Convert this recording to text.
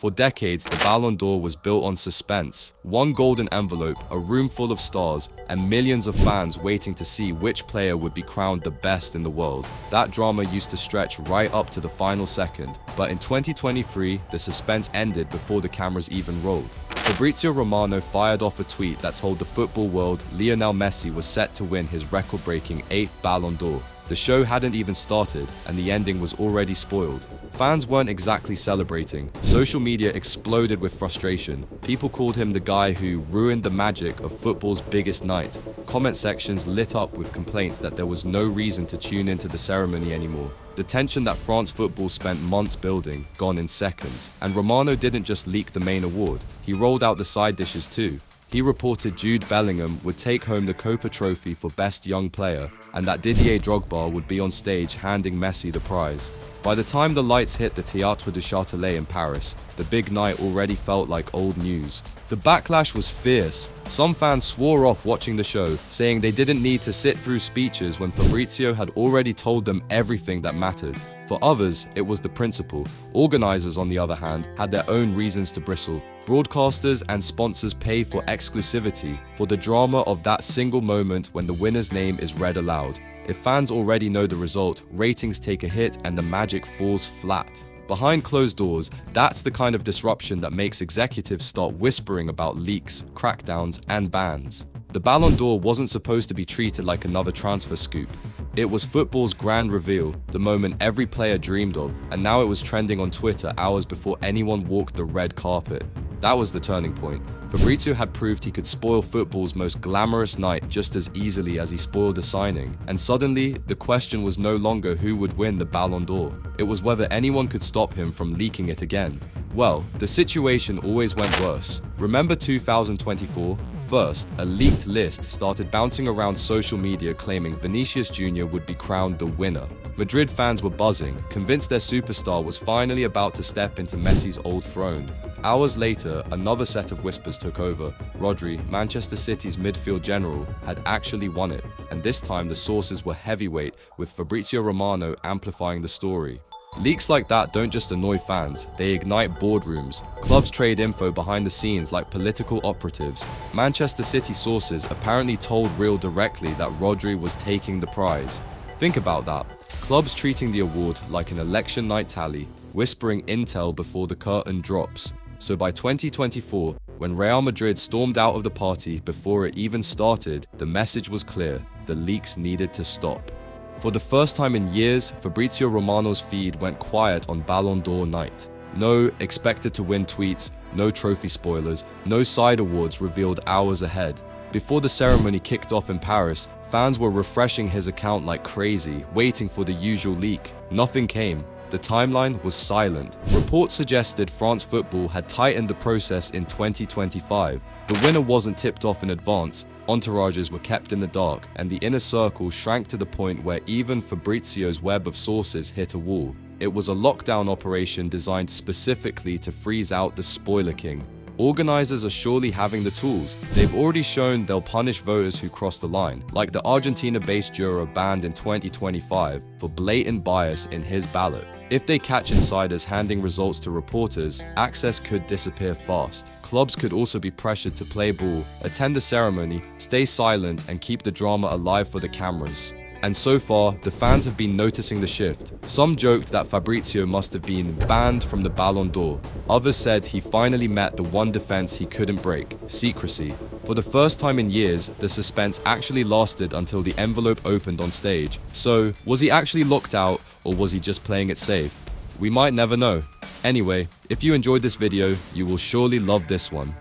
For decades, the Ballon d'Or was built on suspense. One golden envelope, a room full of stars, and millions of fans waiting to see which player would be crowned the best in the world. That drama used to stretch right up to the final second, but in 2023, the suspense ended before the cameras even rolled. Fabrizio Romano fired off a tweet that told the football world Lionel Messi was set to win his record-breaking 8th Ballon d'Or. The show hadn't even started, and the ending was already spoiled. Fans weren't exactly celebrating. Social media exploded with frustration. People called him the guy who ruined the magic of football's biggest night. Comment sections lit up with complaints that there was no reason to tune into the ceremony anymore. The tension that France football spent months building, gone in seconds. And Romano didn't just leak the main award, he rolled out the side dishes too. He reported Jude Bellingham would take home the Copa Trophy for Best Young Player, and that Didier Drogba would be on stage handing Messi the prize. By the time the lights hit the Théâtre du Châtelet in Paris, the big night already felt like old news. The backlash was fierce. Some fans swore off watching the show, saying they didn't need to sit through speeches when Fabrizio had already told them everything that mattered. For others, it was the principle. Organizers, on the other hand, had their own reasons to bristle. Broadcasters and sponsors pay for exclusivity, for the drama of that single moment when the winner's name is read aloud. If fans already know the result, ratings take a hit and the magic falls flat. Behind closed doors, that's the kind of disruption that makes executives start whispering about leaks, crackdowns, and bans. The Ballon d'Or wasn't supposed to be treated like another transfer scoop. It was football's grand reveal, the moment every player dreamed of, and now it was trending on Twitter hours before anyone walked the red carpet. That was the turning point. Fabrizio had proved he could spoil football's most glamorous night just as easily as he spoiled the signing, and suddenly, the question was no longer who would win the Ballon d'Or. It was whether anyone could stop him from leaking it again. Well, the situation always went worse. Remember 2024? First, a leaked list started bouncing around social media claiming Vinicius Jr. would be crowned the winner. Madrid fans were buzzing, convinced their superstar was finally about to step into Messi's old throne. Hours later, another set of whispers took over. Rodri, Manchester City's midfield general, had actually won it, and this time the sources were heavyweight, with Fabrizio Romano amplifying the story. Leaks like that don't just annoy fans, they ignite boardrooms. Clubs trade info behind the scenes like political operatives. Manchester City sources apparently told Real directly that Rodri was taking the prize. Think about that. Clubs treating the award like an election night tally, whispering intel before the curtain drops. So by 2024, when Real Madrid stormed out of the party before it even started, the message was clear: the leaks needed to stop. For the first time in years, Fabrizio Romano's feed went quiet on Ballon d'Or night. No expected to win tweets, no trophy spoilers, no side awards revealed hours ahead. Before the ceremony kicked off in Paris, fans were refreshing his account like crazy, waiting for the usual leak. Nothing came. The timeline was silent. Reports suggested France football had tightened the process in 2025. The winner wasn't tipped off in advance, entourages were kept in the dark, and the inner circle shrank to the point where even Fabrizio's web of sources hit a wall. It was a lockdown operation designed specifically to freeze out the spoiler king. Organizers are surely having the tools. They've already shown they'll punish voters who cross the line, like the Argentina-based juror banned in 2025 for blatant bias in his ballot. If they catch insiders handing results to reporters, access could disappear fast. Clubs could also be pressured to play ball, attend the ceremony, stay silent, and keep the drama alive for the cameras. And so far, the fans have been noticing the shift. Some joked that Fabrizio must have been banned from the Ballon d'Or. Others said he finally met the one defense he couldn't break: secrecy. For the first time in years, the suspense actually lasted until the envelope opened on stage. So, was he actually locked out, or was he just playing it safe? We might never know. Anyway, if you enjoyed this video, you will surely love this one.